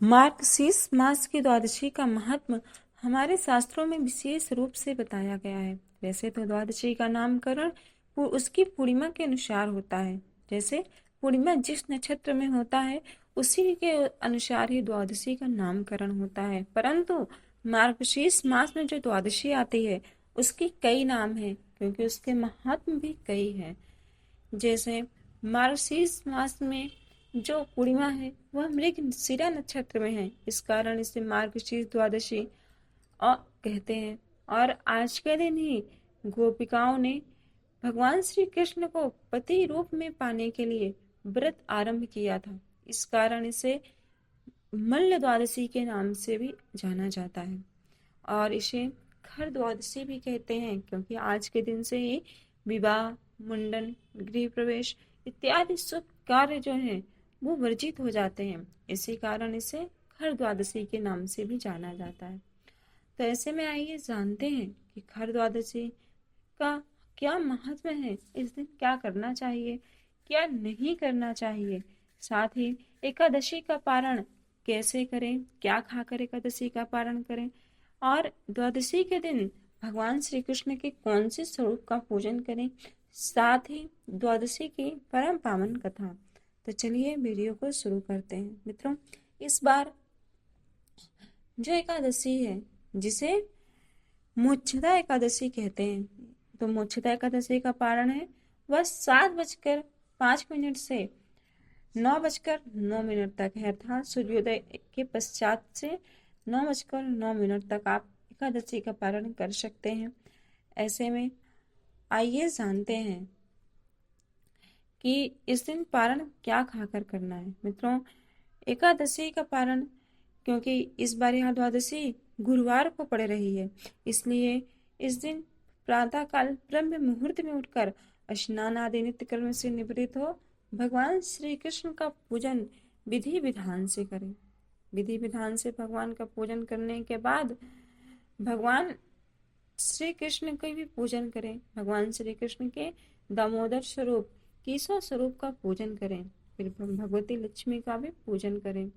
मार्गशीर्ष मास की द्वादशी का महत्व हमारे शास्त्रों में विशेष रूप से बताया गया है। वैसे तो द्वादशी का नामकरण उसकी पूर्णिमा के अनुसार होता है। जैसे पूर्णिमा जिस नक्षत्र में होता है उसी के अनुसार ही द्वादशी का नामकरण होता है। परंतु मार्गशीर्ष मास में जो द्वादशी आती है उसकी कई नाम हैं, क्योंकि उसके महात्म भी कई हैं। जैसे मार्गशीर्ष मास में जो पूर्णिमा है वह मृगशिरा नक्षत्र में है, इस कारण इसे मार्गशीर्ष द्वादशी और कहते हैं। और आज के दिन ही गोपिकाओं ने भगवान श्री कृष्ण को पति रूप में पाने के लिए व्रत आरंभ किया था, इस कारण इसे मल्ल द्वादशी के नाम से भी जाना जाता है। और इसे खर द्वादशी भी कहते हैं, क्योंकि आज के दिन से ही विवाह, मुंडन, गृह प्रवेश इत्यादि शुभ कार्य जो हैं वो वर्जित हो जाते हैं। इसी कारण इसे खर द्वादशी के नाम से भी जाना जाता है। तो ऐसे में आइए जानते हैं कि खर द्वादशी का क्या महत्व है, इस दिन क्या करना चाहिए, क्या नहीं करना चाहिए, साथ ही एकादशी का पारण कैसे करें, क्या खाकर एकादशी का पारण करें, और द्वादशी के दिन भगवान श्री कृष्ण के कौन से स्वरूप का पूजन करें, साथ ही द्वादशी की परम पावन कथा। तो चलिए वीडियो को शुरू करते हैं। मित्रों, इस बार जो एकादशी है जिसे मोक्षदा एकादशी कहते हैं, तो मोक्षदा एकादशी का पारण है वह 7:05 से 9:09 तक है, अर्थात सूर्योदय के पश्चात से 9:09 तक आप एकादशी का पारण कर सकते हैं। ऐसे में आइए जानते हैं कि इस दिन पारण क्या खाकर करना है। मित्रों, एकादशी का पारण, क्योंकि इस बार यह द्वादशी गुरुवार को पड़ रही है, इसलिए इस दिन प्रातः काल ब्रह्म मुहूर्त में उठकर स्नान आदि नित्य कर्म से निवृत्त हो भगवान श्री कृष्ण का पूजन विधि विधान से करें। विधि विधान से भगवान का पूजन करने के बाद भगवान श्री कृष्ण का भी पूजन करें। भगवान श्री कृष्ण के दामोदर स्वरूप, केशव स्वरूप का पूजन करें। फिर भगवती लक्ष्मी का भी पूजन करें।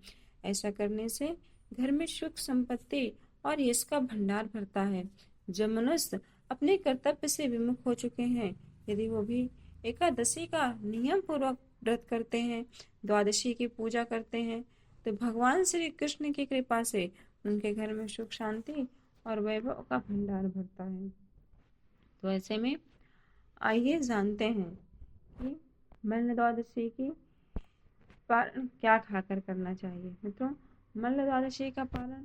ऐसा करने से घर में सुख संपत्ति और यश का भंडार भरता है। जब मनुष्य अपने कर्तव्य से विमुख हो चुके हैं, यदि वो भी एकादशी का नियम पूर्वक व्रत करते हैं, द्वादशी की पूजा करते हैं, तो भगवान श्री कृष्ण की कृपा से उनके घर में सुख शांति और वैभव का भंडार भरता है। तो ऐसे में आइए जानते हैं कि मल्ल द्वादशी की पारण क्या खाकर करना चाहिए। मित्रों, मल्ल द्वादशी का पारण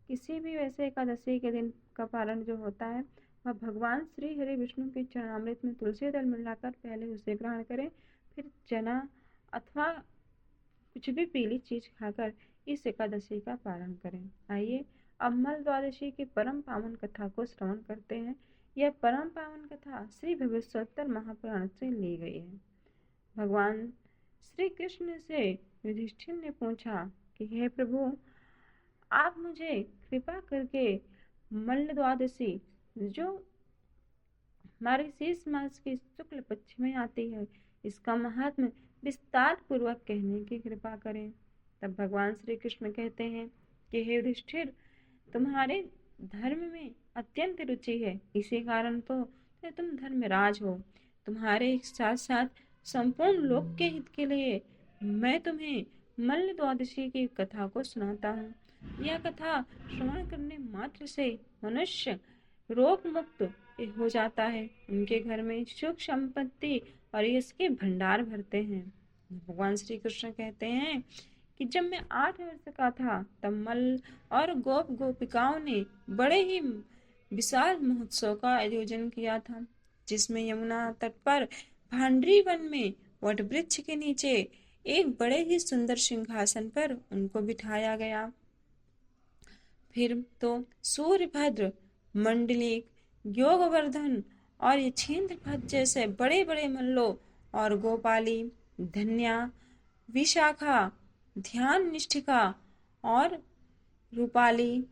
किसी भी वैसे एकादशी के दिन का पारण जो होता है वह भगवान श्री हरि विष्णु के चरणामृत में तुलसी दल मिलाकर पहले उसे ग्रहण करें, फिर चना अथवा कुछ भी पीली चीज खाकर इस एकादशी का पारण करें। आइए अब मल्ल द्वादशी की परम पावन कथा को श्रवण करते हैं। यह परम पावन कथा श्री भगवत्सोत्तर महापुराण से ली गई है। भगवान श्री कृष्ण से युधिष्ठिर ने पूछा कि हे प्रभु, आप मुझे कृपा करके मल्ल द्वादशी जो मार्गशीर्ष मास के शुक्ल पक्ष में आती है इसका महात्म्य विस्तार पूर्वक कहने की कृपा करें। तब भगवान श्री कृष्ण कहते हैं कि हे युधिष्ठिर, तुम्हारे धर्म में अत्यंत रुचि है, इसी कारण तो तुम धर्मराज हो। तुम्हारे साथ साथ संपूर्ण लोक के हित के लिए मैं तुम्हें मल्ल द्वादशी की कथा को सुनाता हूँ। यह कथा श्रवण करने मात्र से मनुष्य रोग मुक्त हो जाता है, उनके घर में सुख संपत्ति और यश के भंडार भरते हैं। भगवान श्री कृष्ण कहते हैं कि जब मैं 8 वर्ष का था तब मल्ल और गोप गोपिकाओं ने बड़े ही विशाल महोत्सव का आयोजन किया था, जिसमें यमुना तट पर भांडरी वन में वट वृक्ष के नीचे एक बड़े ही सुंदर सिंहासन पर उनको बिठाया गया। फिर तो सूर्यभद्र, मंडलिक, योगवर्धन और यक्षेंद्रभद्र जैसे बड़े बड़े मल्लों और गोपाली, धन्या, विशाखा, ध्यान निष्ठिका और रूपाली,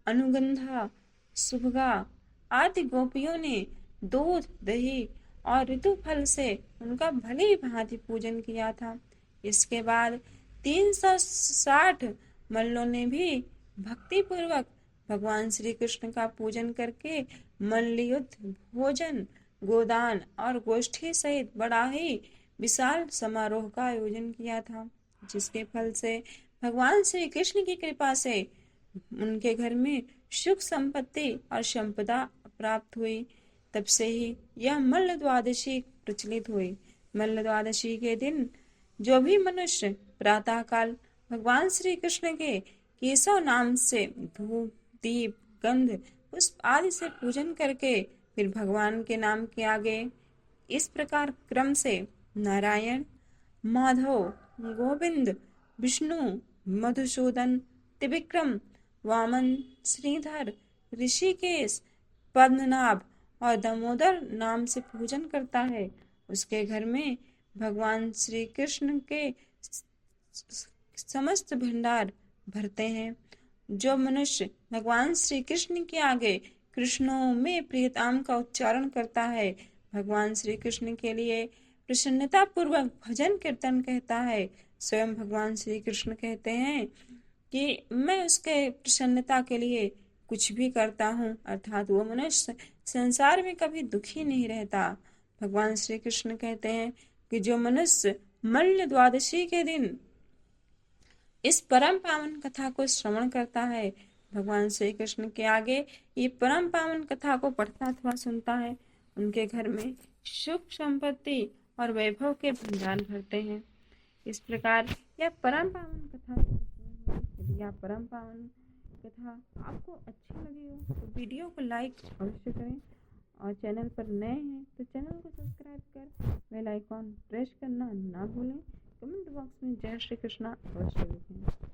अनुगंधा, सुभगा आदि गोपियों ने दूध, दही और ऋतु फल से उनका भली भांति पूजन किया था। इसके बाद 360 मल्लों ने भी भक्ति पूर्वक भगवान श्री कृष्ण का पूजन करके मल्ल युद्ध, भोजन, गोदान और गोष्ठी सहित बड़ा ही विशाल समारोह का आयोजन किया था, जिसके फल से भगवान श्री कृष्ण की कृपा से उनके घर में सुख संपत्ति और संपदा प्राप्त हुई। तब से ही यह मल्ल द्वादशी प्रचलित हुई। मल्ल द्वादशी के दिन जो भी मनुष्य प्रातः काल भगवान श्री कृष्ण के केशव नाम से धूप, दीप, गंध, पुष्प आदि से पूजन करके फिर भगवान के नाम के आगे इस प्रकार क्रम से नारायण, माधव, गोविंद, विष्णु, मधुसूदन, त्रिविक्रम, वामन, श्रीधर, ऋषिकेश, पद्मनाभ और दामोदर नाम से पूजन करता है, उसके घर में भगवान श्री कृष्ण के समस्त भंडार भरते हैं। जो मनुष्य भगवान श्री कृष्ण के आगे कृष्णो में प्रियताम का उच्चारण करता है, भगवान श्री कृष्ण के लिए प्रसन्नता पूर्वक भजन कीर्तन कहता है, स्वयं भगवान श्री कृष्ण कहते हैं कि मैं उसके प्रसन्नता के लिए कुछ भी करता हूँ, अर्थात वो मनुष्य संसार में कभी दुखी नहीं रहता। भगवान श्री कृष्ण कहते हैं कि जो मनुष्य मल्ल द्वादशी के दिन इस परम पावन कथा को श्रवण करता है, भगवान श्री कृष्ण के आगे ये परम पावन कथा को पढ़ता अथवा सुनता है, उनके घर में सुख संपत्ति और वैभव के भंडार भरते हैं। इस प्रकार यह परम पावन कथा, यदि यह परम पावन कथा आपको अच्छी लगी हो तो वीडियो को लाइक अवश्य करें, और चैनल पर नए हैं तो चैनल को सब्सक्राइब कर बेल आइकॉन प्रेस करना ना भूलें। कमेंट बॉक्स में जय श्री कृष्णा अवश्य लिखें।